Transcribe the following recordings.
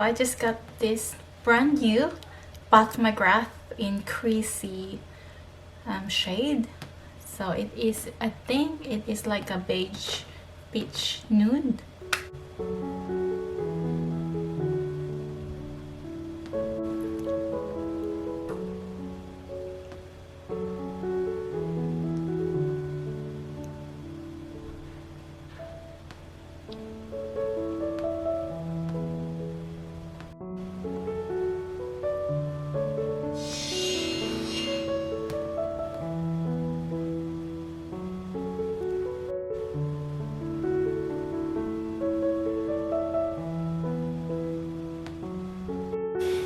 I just got this brand new Pat McGrath in Christy shade. So it is, I think it is like a beige peach nude.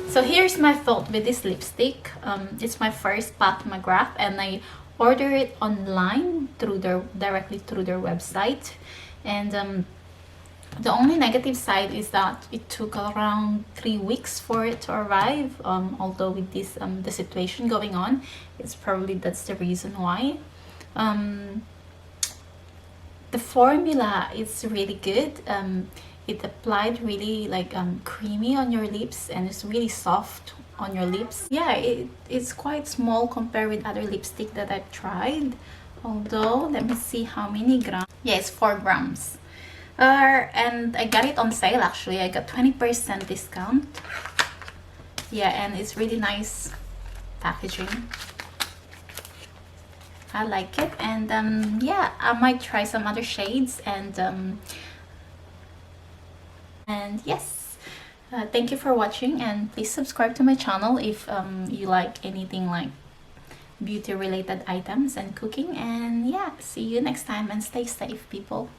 So here's my thought with this lipstick. It's my first Pat McGrath, and I ordered it online directly through their website. And the only negative side is that it took around 3 weeks for it to arrive. Although with this the situation going on, it's probably that's the reason why. The formula is really good. It applied really like creamy on your lips, and it's really soft on your lips. Yeah, it's quite small compared with other lipstick that I've tried. Although, let me see how many grams. Yeah, it's 4 grams. And I got it on sale actually. I got 20% discount. Yeah, and it's really nice packaging. I like it. And yeah, I might try some other shades. And yes, thank you for watching, and please subscribe to my channel if you like anything like beauty related items and cooking. And yeah, see you next time, and stay safe, people.